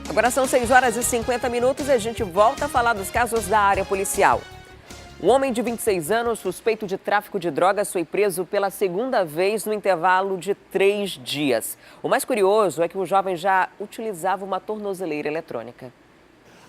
Agora são 6 horas e 50 minutos e a gente volta a falar dos casos da área policial. Um homem de 26 anos, suspeito de tráfico de drogas, foi preso pela segunda vez no intervalo de 3 dias. O mais curioso é que o jovem já utilizava uma tornozeleira eletrônica.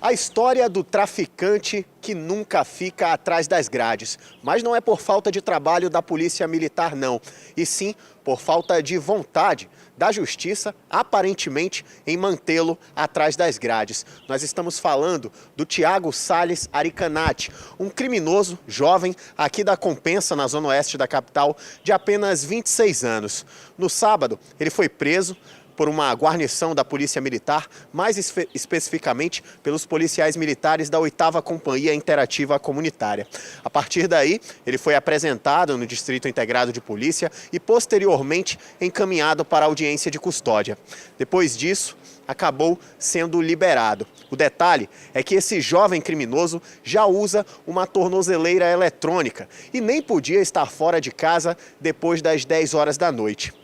A história do traficante que nunca fica atrás das grades. Mas não é por falta de trabalho da Polícia Militar, não. E sim por falta de vontade da Justiça, aparentemente, em mantê-lo atrás das grades. Nós estamos falando do Thiago Salles Aricanati, um criminoso jovem aqui da Compensa, na zona oeste da capital, de apenas 26 anos. No sábado, ele foi preso por uma guarnição da Polícia Militar, mais especificamente pelos policiais militares da 8ª Companhia Interativa Comunitária. A partir daí, ele foi apresentado no Distrito Integrado de Polícia e posteriormente encaminhado para a audiência de custódia. Depois disso, acabou sendo liberado. O detalhe é que esse jovem criminoso já usa uma tornozeleira eletrônica e nem podia estar fora de casa depois das 10 horas da noite.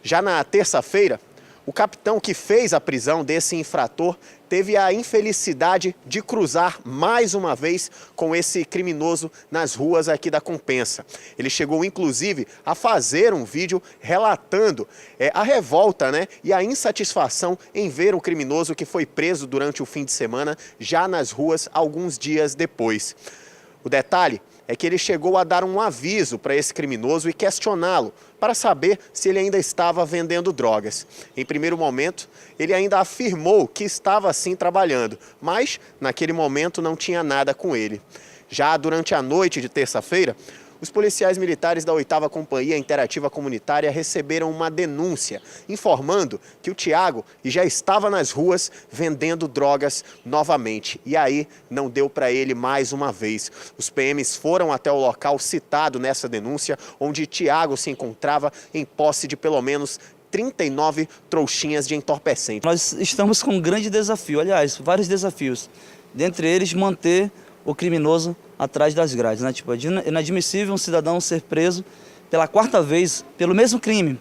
Já na terça-feira, o capitão que fez a prisão desse infrator teve a infelicidade de cruzar mais uma vez com esse criminoso nas ruas aqui da Compensa. Ele chegou, inclusive, a fazer um vídeo relatando a revolta, e a insatisfação em ver o criminoso que foi preso durante o fim de semana já nas ruas alguns dias depois. O detalhe é que ele chegou a dar um aviso para esse criminoso e questioná-lo para saber se ele ainda estava vendendo drogas. Em primeiro momento, ele ainda afirmou que estava sim trabalhando, mas naquele momento não tinha nada com ele. Já durante a noite de terça-feira, os policiais militares da 8ª Companhia Interativa Comunitária receberam uma denúncia informando que o Thiago já estava nas ruas vendendo drogas novamente. E aí não deu para ele mais uma vez. Os PMs foram até o local citado nessa denúncia, onde Thiago se encontrava em posse de pelo menos 39 trouxinhas de entorpecente. Nós estamos com um grande desafio, aliás, vários desafios. Dentre eles, manter o criminoso atrás das grades, Tipo, é inadmissível um cidadão ser preso pela 4ª vez pelo mesmo crime.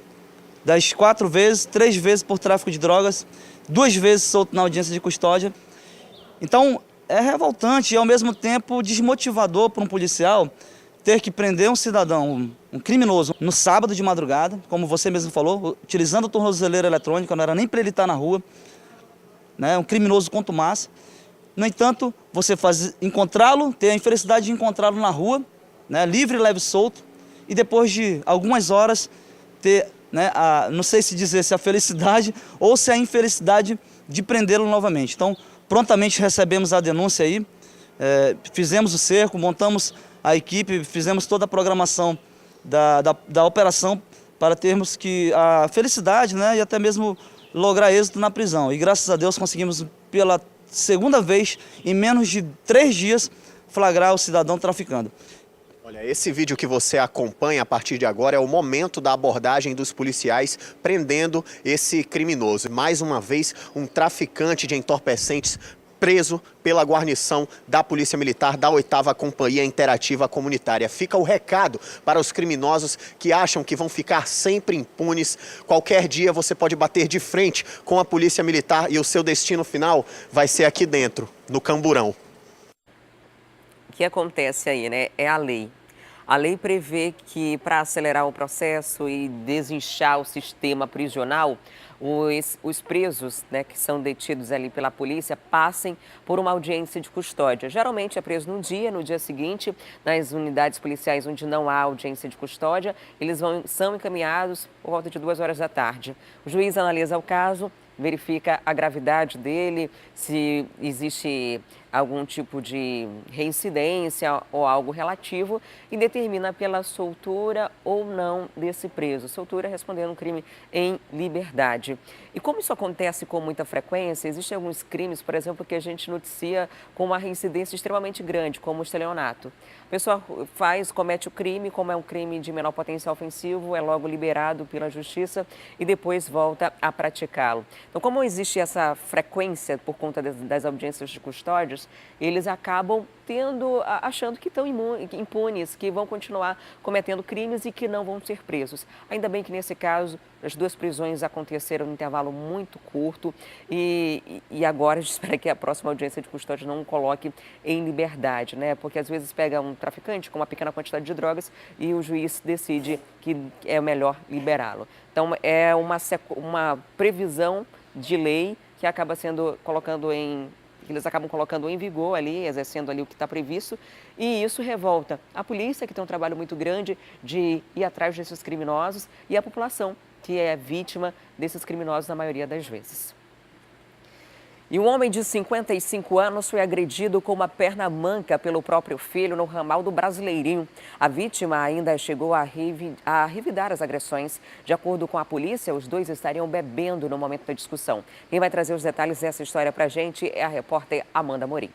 Das 4 vezes, 3 vezes por tráfico de drogas, 2 vezes solto na audiência de custódia. Então, é revoltante e ao mesmo tempo desmotivador para um policial ter que prender um cidadão, um criminoso, no sábado de madrugada, como você mesmo falou, utilizando a tornozeleira eletrônica, não era nem para ele estar na rua, um criminoso contumace. No entanto, você encontrá-lo, ter a infelicidade de encontrá-lo na rua, livre, leve e solto, e depois de algumas horas ter, não sei se dizer se a felicidade ou se a infelicidade de prendê-lo novamente. Então, prontamente recebemos a denúncia aí, fizemos o cerco, montamos a equipe, fizemos toda a programação da operação para termos a felicidade, e até mesmo lograr êxito na prisão. E graças a Deus conseguimos, pela segunda vez, em menos de 3 dias, flagrar o cidadão traficando. Olha, esse vídeo que você acompanha a partir de agora é o momento da abordagem dos policiais prendendo esse criminoso. Mais uma vez, um traficante de entorpecentes preso pela guarnição da Polícia Militar da 8ª Companhia Interativa Comunitária. Fica o recado para os criminosos que acham que vão ficar sempre impunes. Qualquer dia você pode bater de frente com a Polícia Militar e o seu destino final vai ser aqui dentro, no Camburão. O que acontece aí, é a lei. A lei prevê que, para acelerar o processo e desinchar o sistema prisional, os presos, que são detidos ali pela polícia, passem por uma audiência de custódia. Geralmente é preso no dia seguinte, nas unidades policiais onde não há audiência de custódia, eles são encaminhados por volta de 2 horas da tarde. O juiz analisa o caso, verifica a gravidade dele, se existe algum tipo de reincidência ou algo relativo e determina pela soltura ou não desse preso. Soltura respondendo um crime em liberdade. E como isso acontece com muita frequência, existem alguns crimes, por exemplo, que a gente noticia com uma reincidência extremamente grande, como o estelionato. A pessoa comete o crime, como é um crime de menor potencial ofensivo, é logo liberado pela justiça e depois volta a praticá-lo. Então, como existe essa frequência por conta das audiências de custódia, traficantes, eles acabam achando que estão impunes, que vão continuar cometendo crimes e que não vão ser presos. Ainda bem que nesse caso as 2 prisões aconteceram em intervalo muito curto e agora a gente espera que a próxima audiência de custódia não o coloque em liberdade, né? Porque às vezes pega um traficante com uma pequena quantidade de drogas e o juiz decide que é melhor liberá-lo. Então é uma previsão de lei que acaba eles acabam colocando em vigor ali, exercendo ali o que está previsto, e isso revolta a polícia, que tem um trabalho muito grande de ir atrás desses criminosos, e a população, que é vítima desses criminosos na maioria das vezes. E um homem de 55 anos foi agredido com uma perna manca pelo próprio filho no ramal do Brasileirinho. A vítima ainda chegou a revidar as agressões. De acordo com a polícia, os 2 estariam bebendo no momento da discussão. Quem vai trazer os detalhes dessa história para a gente é a repórter Amanda Morim.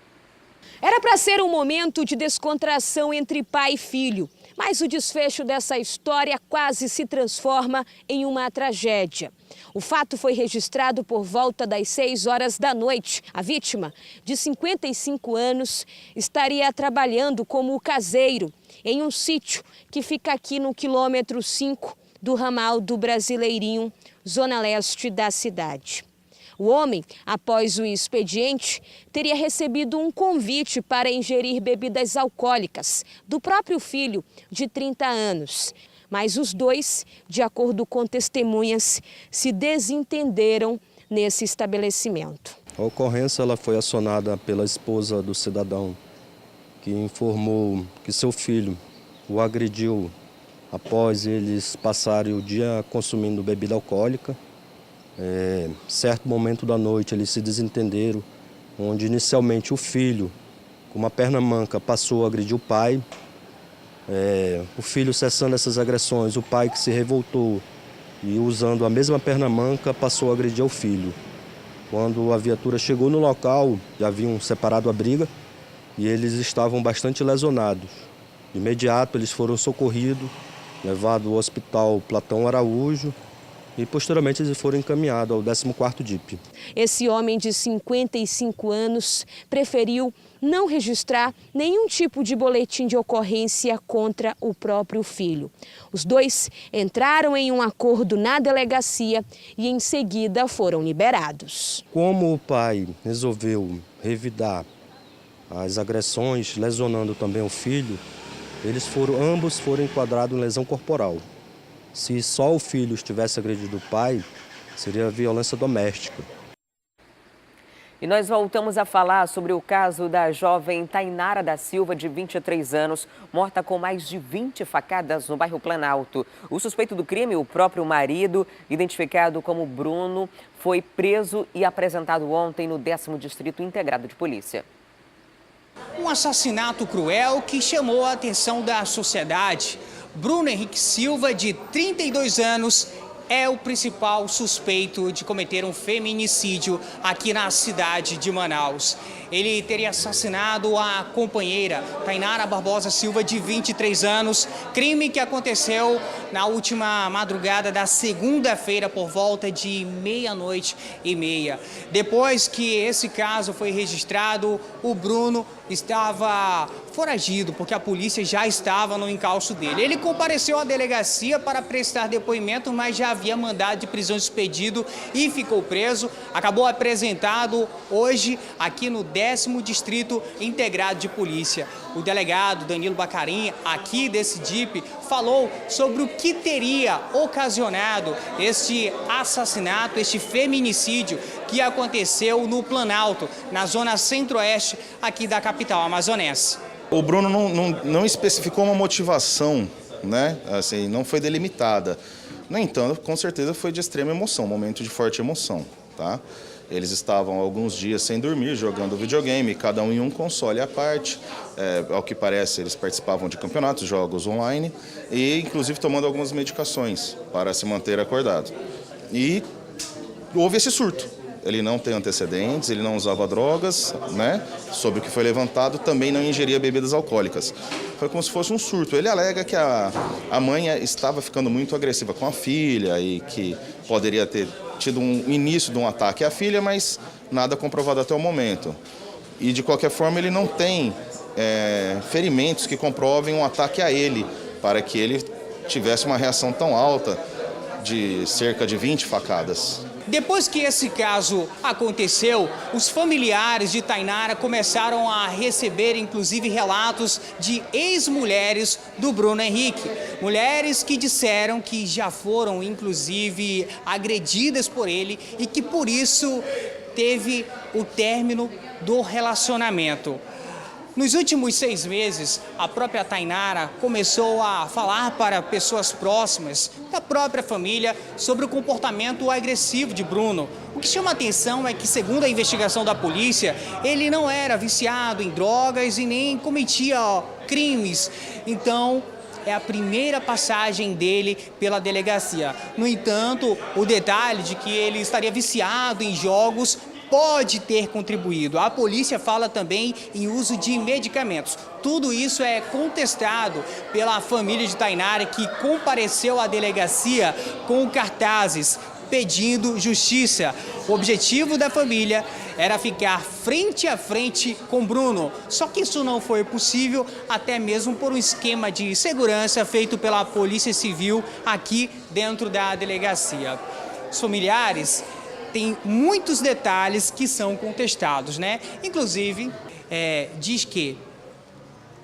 Era para ser um momento de descontração entre pai e filho, mas o desfecho dessa história quase se transforma em uma tragédia. O fato foi registrado por volta das 6 horas da noite. A vítima, de 55 anos, estaria trabalhando como caseiro em um sítio que fica aqui no quilômetro 5 do ramal do Brasileirinho, zona leste da cidade. O homem, após o expediente, teria recebido um convite para ingerir bebidas alcoólicas do próprio filho, de 30 anos. Mas os 2, de acordo com testemunhas, se desentenderam nesse estabelecimento. A ocorrência ela foi acionada pela esposa do cidadão, que informou que seu filho o agrediu após eles passarem o dia consumindo bebida alcoólica. Certo momento da noite eles se desentenderam, onde inicialmente o filho, com uma perna manca, passou a agredir o pai. O filho cessando essas agressões, o pai que se revoltou e usando a mesma perna manca passou a agredir o filho. Quando a viatura chegou no local, já haviam separado a briga e eles estavam bastante lesionados. De imediato eles foram socorridos, levados ao hospital Platão Araújo, e posteriormente eles foram encaminhados ao 14º DIP. Esse homem de 55 anos preferiu não registrar nenhum tipo de boletim de ocorrência contra o próprio filho. Os 2 entraram em um acordo na delegacia e em seguida foram liberados. Como o pai resolveu revidar as agressões, lesionando também o filho, ambos foram enquadrados em lesão corporal. Se só o filho estivesse agredido o pai, seria violência doméstica. E nós voltamos a falar sobre o caso da jovem Tainara da Silva, de 23 anos, morta com mais de 20 facadas no bairro Planalto. O suspeito do crime, o próprio marido, identificado como Bruno, foi preso e apresentado ontem no 10º Distrito Integrado de Polícia. Um assassinato cruel que chamou a atenção da sociedade. Bruno Henrique Silva, de 32 anos, é o principal suspeito de cometer um feminicídio aqui na cidade de Manaus. Ele teria assassinado a companheira Tainara Barbosa Silva, de 23 anos, crime que aconteceu na última madrugada da segunda-feira por volta de 00:30. Depois que esse caso foi registrado, o Bruno estava foragido, porque a polícia já estava no encalço dele. Ele compareceu à delegacia para prestar depoimento, mas já havia mandado de prisão expedido e ficou preso. Acabou apresentado hoje aqui no 10º Distrito Integrado de Polícia. O delegado Danilo Bacarin, aqui desse DIP, falou sobre o que teria ocasionado este assassinato, este feminicídio que aconteceu no Planalto, na zona centro-oeste aqui da capital amazonense. O Bruno não especificou uma motivação, né? Assim, não foi delimitada. No entanto, com certeza foi de extrema emoção, um momento de forte emoção, tá? Eles estavam há alguns dias sem dormir, jogando videogame, cada um em um console à parte. Ao que parece, eles participavam de campeonatos, jogos online e, inclusive, tomando algumas medicações para se manter acordado. E houve esse surto. Ele não tem antecedentes, ele não usava drogas, né? Sobre o que foi levantado, também não ingeria bebidas alcoólicas. Foi como se fosse um surto. Ele alega que a mãe estava ficando muito agressiva com a filha e que poderia ter tido um início de um ataque à filha, mas nada comprovado até o momento. e de qualquer forma ele não tem ferimentos que comprovem um ataque a ele, para que ele tivesse uma reação tão alta de cerca de 20 facadas. Depois que esse caso aconteceu, os familiares de Tainara começaram a receber, inclusive, relatos de ex-mulheres do Bruno Henrique. Mulheres que disseram que já foram, inclusive, agredidas por ele e que, por isso, teve o término do relacionamento. Nos últimos 6 meses, a própria Tainara começou a falar para pessoas próximas da própria família sobre o comportamento agressivo de Bruno. O que chama a atenção é que, segundo a investigação da polícia, ele não era viciado em drogas e nem cometia crimes. Então, é a primeira passagem dele pela delegacia. No entanto, o detalhe de que ele estaria viciado em jogos pode ter contribuído. A polícia fala também em uso de medicamentos. Tudo isso é contestado pela família de Tainara, que compareceu à delegacia com cartazes pedindo justiça. O objetivo da família era ficar frente a frente com Bruno. Só que isso não foi possível, até mesmo por um esquema de segurança feito pela Polícia Civil aqui dentro da delegacia. Os familiares tem muitos detalhes que são contestados, né? Inclusive, diz que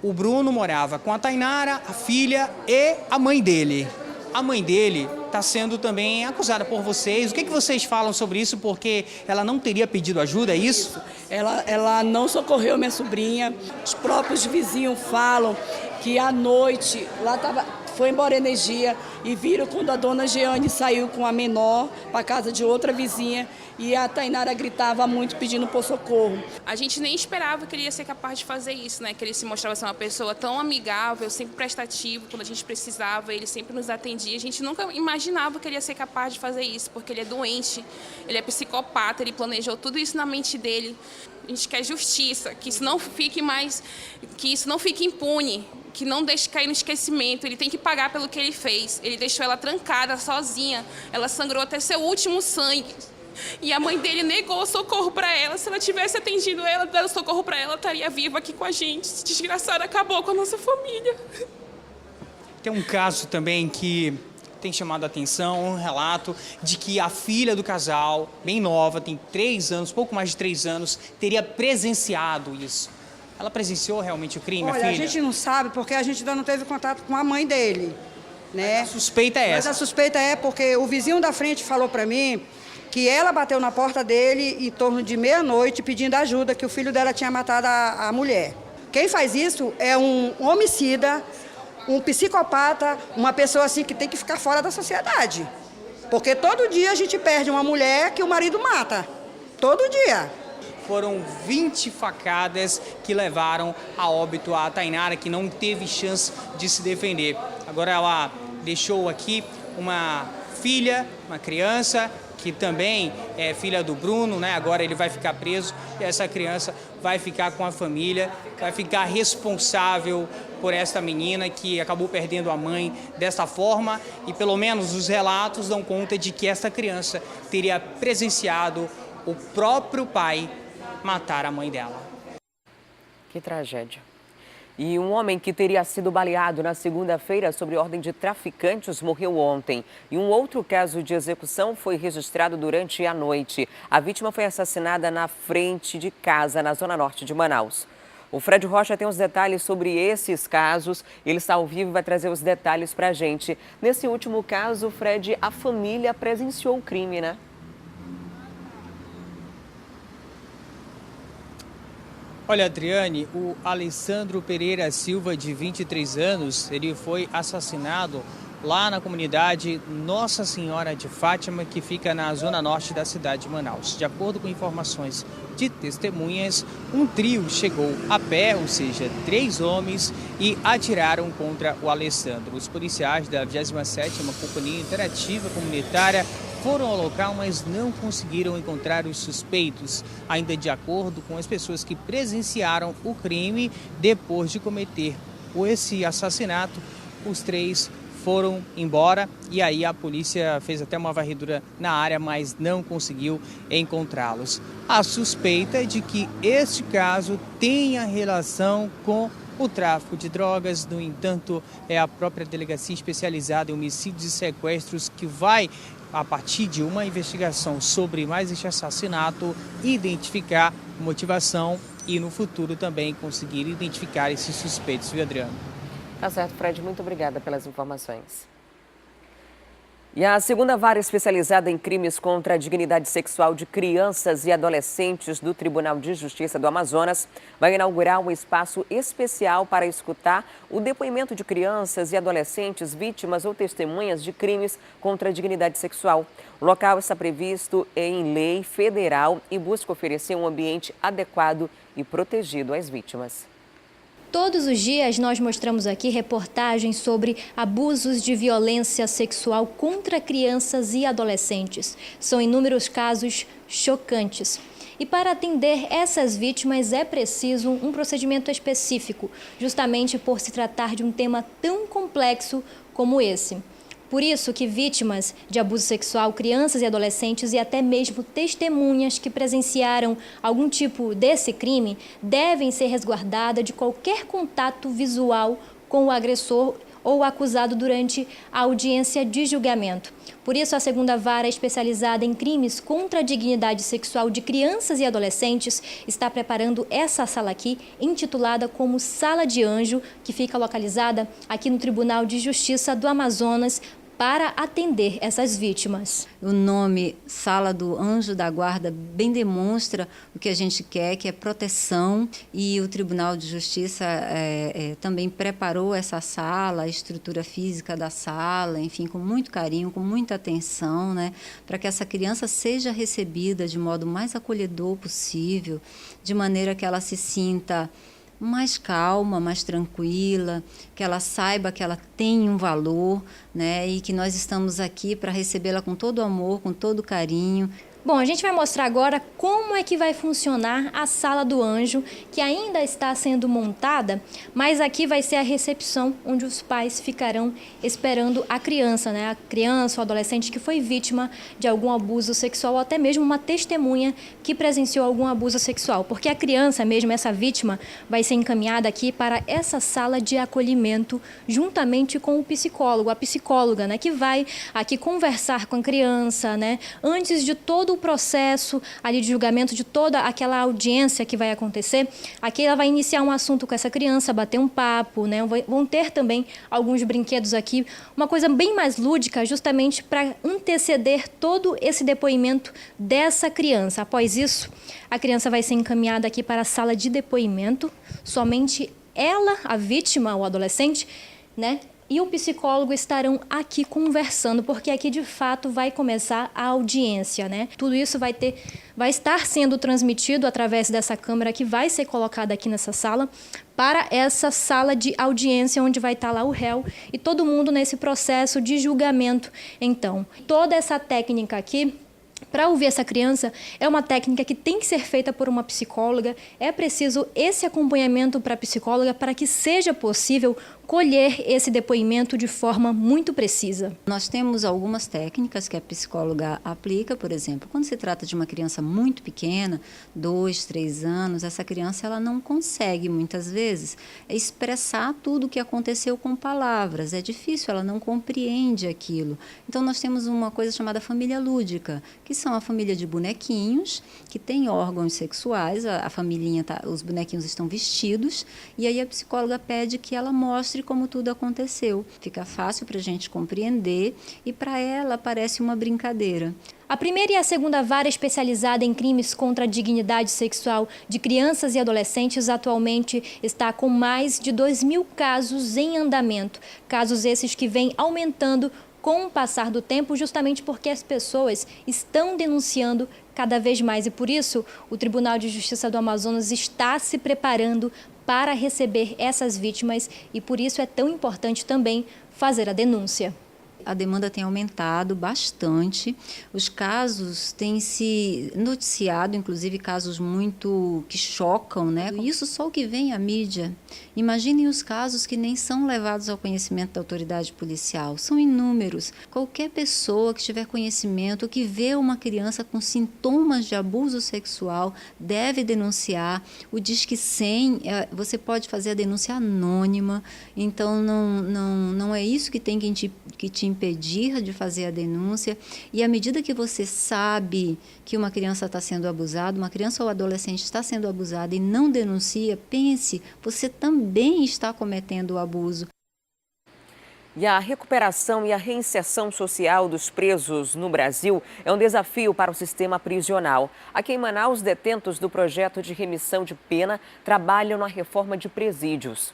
o Bruno morava com a Tainara, a filha e a mãe dele. A mãe dele está sendo também acusada por vocês. O que vocês falam sobre isso? Porque ela não teria pedido ajuda, é isso? Ela não socorreu minha sobrinha. Os próprios vizinhos falam que à noite lá foi embora energia e viram quando a dona Jeane saiu com a menor para casa de outra vizinha e a Tainara gritava muito pedindo por socorro. A gente nem esperava que ele ia ser capaz de fazer isso, né? Que ele se mostrava ser uma pessoa tão amigável, sempre prestativo, quando a gente precisava, ele sempre nos atendia. A gente nunca imaginava que ele ia ser capaz de fazer isso, porque ele é doente, ele é psicopata, ele planejou tudo isso na mente dele. A gente quer justiça, que isso não fique impune, que não deixe cair no esquecimento. Ele tem que pagar pelo que ele fez. Ele deixou ela trancada, sozinha. Ela sangrou até seu último sangue. E a mãe dele negou socorro para ela. Se ela tivesse atendido ela, dado socorro para ela, estaria viva aqui com a gente. Esse desgraçado acabou com a nossa família. Tem um caso também que tem chamado a atenção, um relato de que a filha do casal, bem nova, tem 3 anos, pouco mais de 3 anos, teria presenciado isso. Ela presenciou realmente o crime, Olha, a filha? A gente não sabe porque a gente ainda não teve contato com a mãe dele, né? Mas a suspeita é essa. Mas a suspeita é porque o vizinho da frente falou para mim que ela bateu na porta dele em torno de meia-noite pedindo ajuda, que o filho dela tinha matado a mulher. Quem faz isso é um homicida, um psicopata, uma pessoa assim que tem que ficar fora da sociedade. Porque todo dia a gente perde uma mulher que o marido mata. Todo dia. Foram 20 facadas que levaram a óbito a Tainara, que não teve chance de se defender. Agora ela deixou aqui uma filha, uma criança, que também é filha do Bruno, né? Agora ele vai ficar preso e essa criança vai ficar com a família, vai ficar responsável por esta menina que acabou perdendo a mãe dessa forma e pelo menos os relatos dão conta de que essa criança teria presenciado o próprio pai matar a mãe dela. Que tragédia. E um homem que teria sido baleado na segunda-feira sob ordem de traficantes morreu ontem. E um outro caso de execução foi registrado durante a noite. A vítima foi assassinada na frente de casa, na zona norte de Manaus. O Fred Rocha tem os detalhes sobre esses casos. Ele está ao vivo e vai trazer os detalhes para a gente. Nesse último caso, Fred, a família presenciou o crime, né? Olha, Adriane, o Alessandro Pereira Silva, de 23 anos, ele foi assassinado lá na comunidade Nossa Senhora de Fátima, que fica na zona norte da cidade de Manaus. De acordo com informações de testemunhas, um trio chegou a pé, ou seja, 3 homens, e atiraram contra o Alessandro. Os policiais da 27ª Companhia Interativa Comunitária foram ao local, mas não conseguiram encontrar os suspeitos. Ainda de acordo com as pessoas que presenciaram o crime, depois de cometer esse assassinato, os 3 foram embora e aí a polícia fez até uma varredura na área, mas não conseguiu encontrá-los. A suspeita é de que este caso tenha relação com o tráfico de drogas. No entanto, é a própria delegacia especializada em homicídios e sequestros que vai, a partir de uma investigação sobre mais este assassinato, identificar motivação e no futuro também conseguir identificar esses suspeitos, viu, Adriano? Tá certo, Fred, muito obrigada pelas informações. E a segunda vara especializada em crimes contra a dignidade sexual de crianças e adolescentes do Tribunal de Justiça do Amazonas vai inaugurar um espaço especial para escutar o depoimento de crianças e adolescentes vítimas ou testemunhas de crimes contra a dignidade sexual. O local está previsto em lei federal e busca oferecer um ambiente adequado e protegido às vítimas. Todos os dias nós mostramos aqui reportagens sobre abusos de violência sexual contra crianças e adolescentes. São inúmeros casos chocantes. E para atender essas vítimas é preciso um procedimento específico, justamente por se tratar de um tema tão complexo como esse. Por isso que vítimas de abuso sexual, crianças e adolescentes e até mesmo testemunhas que presenciaram algum tipo desse crime devem ser resguardadas de qualquer contato visual com o agressor ou acusado durante a audiência de julgamento. Por isso, a segunda vara especializada em crimes contra a dignidade sexual de crianças e adolescentes está preparando essa sala aqui, intitulada como Sala de Anjo, que fica localizada aqui no Tribunal de Justiça do Amazonas, para atender essas vítimas. O nome Sala do Anjo da Guarda bem demonstra o que a gente quer, que é proteção, e o Tribunal de Justiça também preparou essa sala, a estrutura física da sala, enfim, com muito carinho, com muita atenção, né, para que essa criança seja recebida de modo mais acolhedor possível, de maneira que ela se sinta mais calma, mais tranquila, que ela saiba que ela tem um valor, né, e que nós estamos aqui para recebê-la com todo amor, com todo carinho. Bom, a gente vai mostrar agora como é que vai funcionar a Sala do Anjo, que ainda está sendo montada, mas aqui vai ser a recepção onde os pais ficarão esperando a criança, né? A criança ou adolescente que foi vítima de algum abuso sexual ou até mesmo uma testemunha que presenciou algum abuso sexual, porque a criança mesmo, essa vítima, vai ser encaminhada aqui para essa sala de acolhimento juntamente com o psicólogo, a psicóloga, né? Que vai aqui conversar com a criança, né? Antes de todo o processo ali de julgamento, de toda aquela audiência que vai acontecer, aqui ela vai iniciar um assunto com essa criança, bater um papo, né? Vão ter também alguns brinquedos aqui, uma coisa bem mais lúdica, justamente para anteceder todo esse depoimento dessa criança. Após isso, a criança vai ser encaminhada aqui para a sala de depoimento, somente ela, a vítima, o adolescente, né? E o psicólogo estarão aqui conversando, porque aqui de fato vai começar a audiência, né? Tudo isso vai estar sendo transmitido através dessa câmera que vai ser colocada aqui nessa sala, para essa sala de audiência onde vai estar lá o réu e todo mundo nesse processo de julgamento. Então, toda essa técnica aqui, para ouvir essa criança, é uma técnica que tem que ser feita por uma psicóloga. É preciso esse acompanhamento para a psicóloga para que seja possível colher esse depoimento de forma muito precisa. Nós temos algumas técnicas que a psicóloga aplica, por exemplo, quando se trata de uma criança muito pequena, 2, 3 anos, essa criança ela não consegue, muitas vezes, expressar tudo o que aconteceu com palavras. É difícil, ela não compreende aquilo. Então, nós temos uma coisa chamada família lúdica, que são a família de bonequinhos, que tem órgãos sexuais, a familhinha, os bonequinhos estão vestidos, e aí a psicóloga pede que ela mostre como tudo aconteceu. Fica fácil para a gente compreender e para ela parece uma brincadeira. A primeira e a segunda vara especializada em crimes contra a dignidade sexual de crianças e adolescentes atualmente está com mais de 2.000 casos em andamento. Casos esses que vêm aumentando com o passar do tempo, justamente porque as pessoas estão denunciando cada vez mais. E por isso, o Tribunal de Justiça do Amazonas está se preparando para receber essas vítimas e por isso é tão importante também fazer a denúncia. A demanda tem aumentado bastante, os casos têm se noticiado, inclusive casos muito que chocam, né? Isso só o que vem à mídia. Imaginem os casos que nem são levados ao conhecimento da autoridade policial, são inúmeros. Qualquer pessoa que tiver conhecimento, que vê uma criança com sintomas de abuso sexual, deve denunciar. O Disque 100, você pode fazer a denúncia anônima, então não é isso que tem que te impedir de fazer a denúncia. E à medida que você sabe que uma criança está sendo abusada, uma criança ou adolescente está sendo abusada e não denuncia, pense, você também está cometendo o abuso. E a recuperação e a reinserção social dos presos no Brasil é um desafio para o sistema prisional. Aqui em Manaus, detentos do projeto de remissão de pena trabalham na reforma de presídios.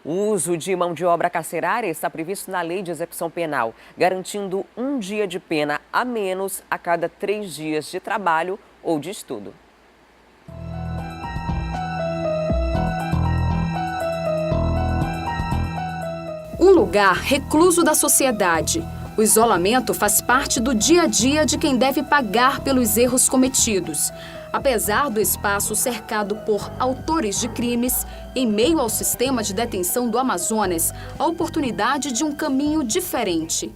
O uso de mão de obra carcerária está previsto na Lei de Execução Penal, garantindo 1 dia de pena a menos a cada 3 dias de trabalho ou de estudo. Um lugar recluso da sociedade. O isolamento faz parte do dia a dia de quem deve pagar pelos erros cometidos. Apesar do espaço cercado por autores de crimes, em meio ao sistema de detenção do Amazonas, a oportunidade de um caminho diferente.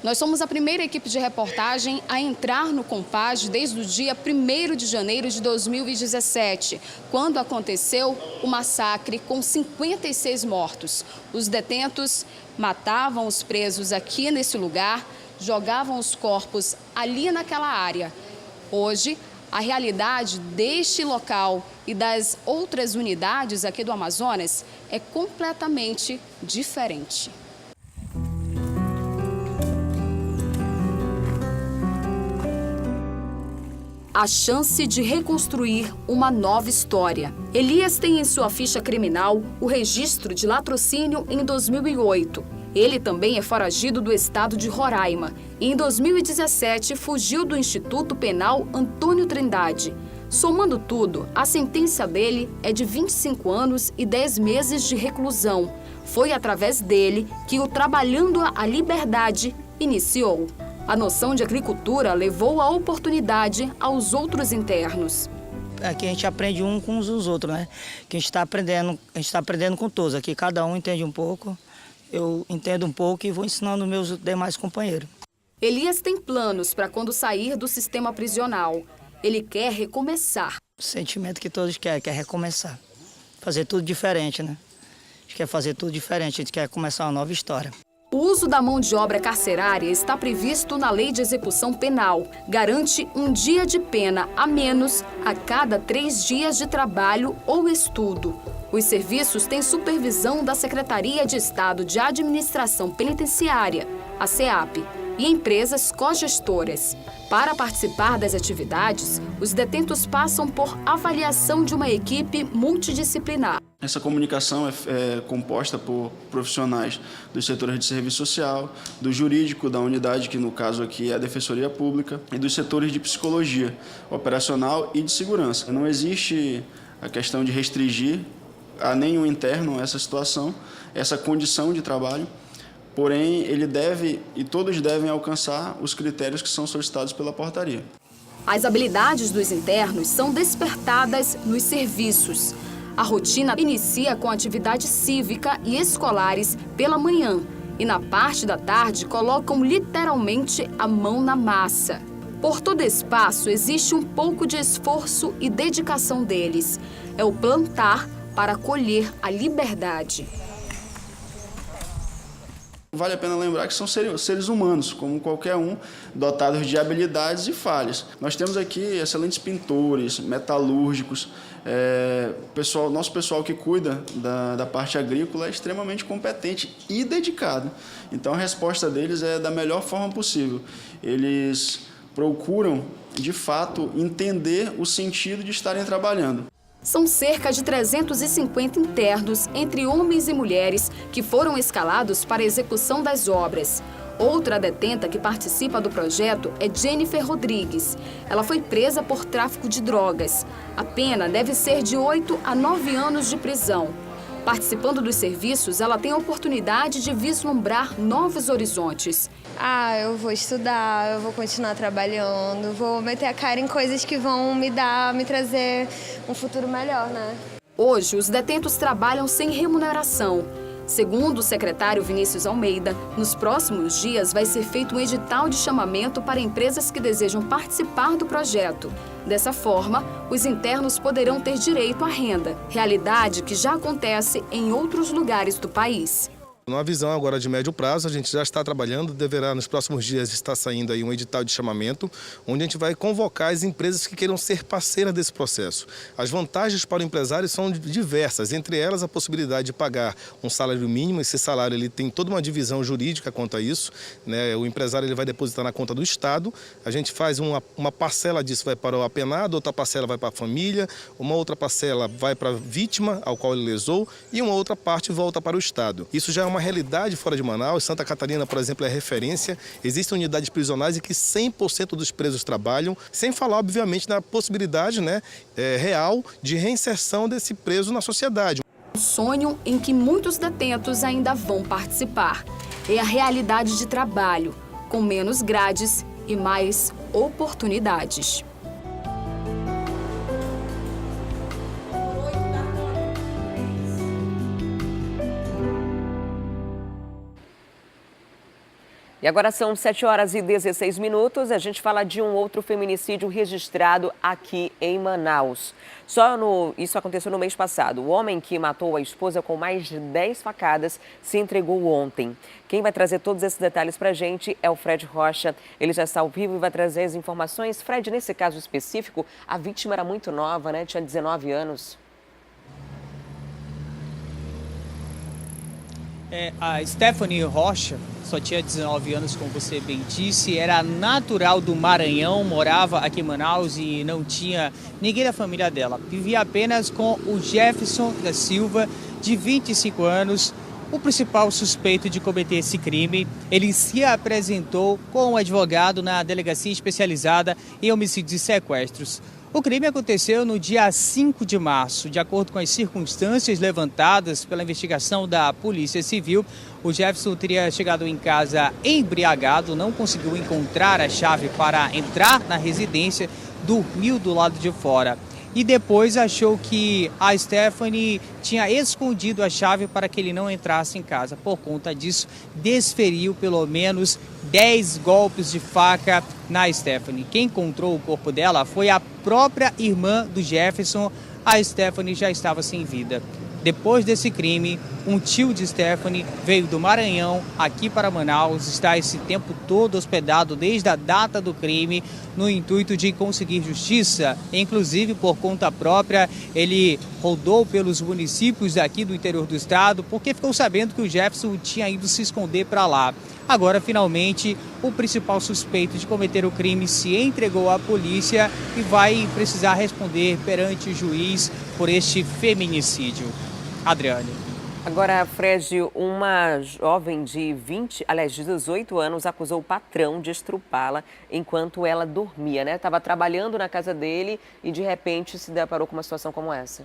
Nós somos a primeira equipe de reportagem a entrar no Compage desde o dia 1º de janeiro de 2017, quando aconteceu o massacre com 56 mortos. Os detentos matavam os presos aqui nesse lugar, jogavam os corpos ali naquela área. Hoje, a realidade deste local e das outras unidades aqui do Amazonas é completamente diferente. A chance de reconstruir uma nova história. Elias tem em sua ficha criminal o registro de latrocínio em 2008. Ele também é foragido do estado de Roraima e em 2017 fugiu do Instituto Penal Antônio Trindade. Somando tudo, a sentença dele é de 25 anos e 10 meses de reclusão. Foi através dele que o Trabalhando a Liberdade iniciou. A noção de agricultura levou a oportunidade aos outros internos. Aqui a gente aprende um com os outros, né? Que a gente está aprendendo com todos. Aqui cada um entende um pouco, eu entendo um pouco e vou ensinando meus demais companheiros. Elias tem planos para quando sair do sistema prisional. Ele quer recomeçar. O sentimento que todos querem, quer recomeçar. Fazer tudo diferente, né? A gente quer fazer tudo diferente, a gente quer começar uma nova história. O uso da mão de obra carcerária está previsto na Lei de Execução Penal. Garante 1 dia de pena a menos a cada 3 dias de trabalho ou estudo. Os serviços têm supervisão da Secretaria de Estado de Administração Penitenciária, a SEAP, e empresas cogestoras. Para participar das atividades, os detentos passam por avaliação de uma equipe multidisciplinar. Essa comunicação é composta por profissionais dos setores de serviço social, do jurídico da unidade, que no caso aqui é a Defensoria Pública, e dos setores de psicologia, operacional e de segurança. Não existe a questão de restringir a nenhum interno essa situação, essa condição de trabalho, porém ele deve e todos devem alcançar os critérios que são solicitados pela portaria. As habilidades dos internos são despertadas nos serviços. A rotina inicia com atividade cívica e escolares pela manhã e na parte da tarde colocam literalmente a mão na massa. Por todo espaço existe um pouco de esforço e dedicação deles. É o plantar para colher a liberdade. Vale a pena lembrar que são seres humanos, como qualquer um, dotados de habilidades e falhas. Nós temos aqui excelentes pintores, metalúrgicos, nosso pessoal que cuida da parte agrícola é extremamente competente e dedicado. Então a resposta deles é da melhor forma possível. Eles procuram, de fato, entender o sentido de estarem trabalhando. São cerca de 350 internos, entre homens e mulheres, que foram escalados para a execução das obras. Outra detenta que participa do projeto é Jennifer Rodrigues. Ela foi presa por tráfico de drogas. A pena deve ser de 8 a 9 anos de prisão. Participando dos serviços, ela tem a oportunidade de vislumbrar novos horizontes. Eu vou estudar, eu vou continuar trabalhando, vou meter a cara em coisas que vão me trazer um futuro melhor, né? Hoje, os detentos trabalham sem remuneração. Segundo o secretário Vinícius Almeida, nos próximos dias vai ser feito um edital de chamamento para empresas que desejam participar do projeto. Dessa forma, os internos poderão ter direito à renda, realidade que já acontece em outros lugares do país. Numa visão agora de médio prazo, a gente já está trabalhando, deverá nos próximos dias estar saindo aí um edital de chamamento, onde a gente vai convocar as empresas que queiram ser parceiras desse processo. As vantagens para o empresário são diversas, entre elas a possibilidade de pagar um salário mínimo. Esse salário ele tem toda uma divisão jurídica quanto a isso, né? O empresário ele vai depositar na conta do Estado, a gente faz uma parcela disso vai para o apenado, outra parcela vai para a família, uma outra parcela vai para a vítima ao qual ele lesou e uma outra parte volta para o Estado. Isso já é uma realidade fora de Manaus. Santa Catarina, por exemplo, é referência. Existem unidades prisionais em que 100% dos presos trabalham, sem falar, obviamente, na possibilidade, né, real de reinserção desse preso na sociedade. Um sonho em que muitos detentos ainda vão participar. É a realidade de trabalho, com menos grades e mais oportunidades. E agora são 7h16. A gente fala de um outro feminicídio registrado aqui em Manaus. Isso aconteceu no mês passado. O homem que matou a esposa com mais de 10 facadas se entregou ontem. Quem vai trazer todos esses detalhes para a gente é o Fred Rocha. Ele já está ao vivo e vai trazer as informações. Fred, nesse caso específico, a vítima era muito nova, né? Tinha 19 anos. A Stephanie Rocha só tinha 19 anos, como você bem disse, era natural do Maranhão, morava aqui em Manaus e não tinha ninguém da família dela. Vivia apenas com o Jefferson da Silva, de 25 anos, o principal suspeito de cometer esse crime. Ele se apresentou com um advogado na delegacia especializada em homicídios e sequestros. O crime aconteceu no dia 5 de março. De acordo com as circunstâncias levantadas pela investigação da Polícia Civil, o Jefferson teria chegado em casa embriagado, não conseguiu encontrar a chave para entrar na residência, dormiu do lado de fora. E depois achou que a Stephanie tinha escondido a chave para que ele não entrasse em casa. Por conta disso, desferiu pelo menos 10 golpes de faca na Stephanie. Quem encontrou o corpo dela foi a própria irmã do Jefferson. A Stephanie já estava sem vida. Depois desse crime, um tio de Stephanie veio do Maranhão aqui para Manaus, está esse tempo todo hospedado desde a data do crime, no intuito de conseguir justiça. Inclusive, por conta própria, ele rodou pelos municípios aqui do interior do estado, porque ficou sabendo que o Jefferson tinha ido se esconder para lá. Agora, finalmente, o principal suspeito de cometer o crime se entregou à polícia e vai precisar responder perante o juiz por este feminicídio. Adriane. Agora, Fred, uma jovem de 18 anos acusou o patrão de estrupá-la enquanto ela dormia, né? Estava trabalhando na casa dele e, de repente, se deparou com uma situação como essa.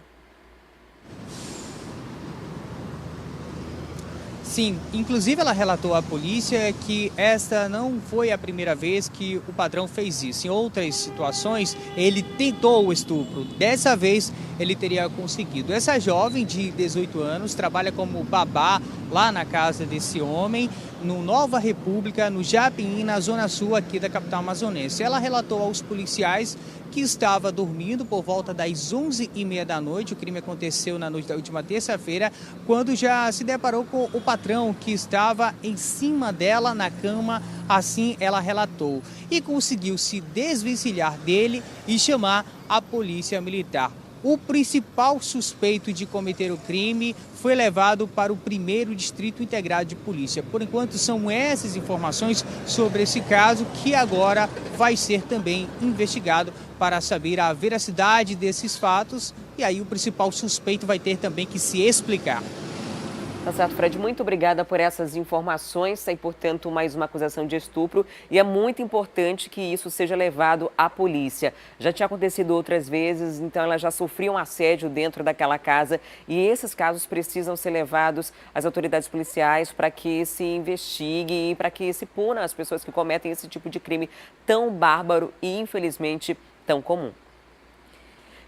Sim, inclusive ela relatou à polícia que esta não foi a primeira vez que o patrão fez isso. Em outras situações, ele tentou o estupro. Dessa vez, ele teria conseguido. Essa jovem de 18 anos trabalha como babá lá na casa desse homem, no Nova República, no Japim, na zona sul aqui da capital amazonense. Ela relatou aos policiais que estava dormindo por volta das 11h30 da noite. O crime aconteceu na noite da última terça-feira, quando já se deparou com o patrão que estava em cima dela na cama, assim ela relatou. E conseguiu se desvencilhar dele e chamar a polícia militar. O principal suspeito de cometer o crime foi levado para o 1º Distrito Integrado de Polícia. Por enquanto, são essas informações sobre esse caso que agora vai ser também investigado para saber a veracidade desses fatos. E aí o principal suspeito vai ter também que se explicar. Tá certo, Fred, muito obrigada por essas informações. Sai, portanto, mais uma acusação de estupro e é muito importante que isso seja levado à polícia. Já tinha acontecido outras vezes, então ela já sofria um assédio dentro daquela casa e esses casos precisam ser levados às autoridades policiais para que se investigue e para que se puna as pessoas que cometem esse tipo de crime tão bárbaro e, infelizmente, tão comum.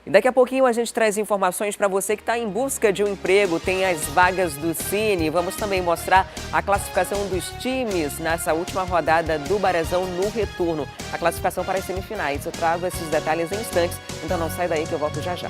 E daqui a pouquinho a gente traz informações para você que está em busca de um emprego. Tem as vagas do Cine. Vamos também mostrar a classificação dos times nessa última rodada do Brasão no retorno. A classificação para as semifinais. Eu trago esses detalhes em instantes, então não sai daí que eu volto já já.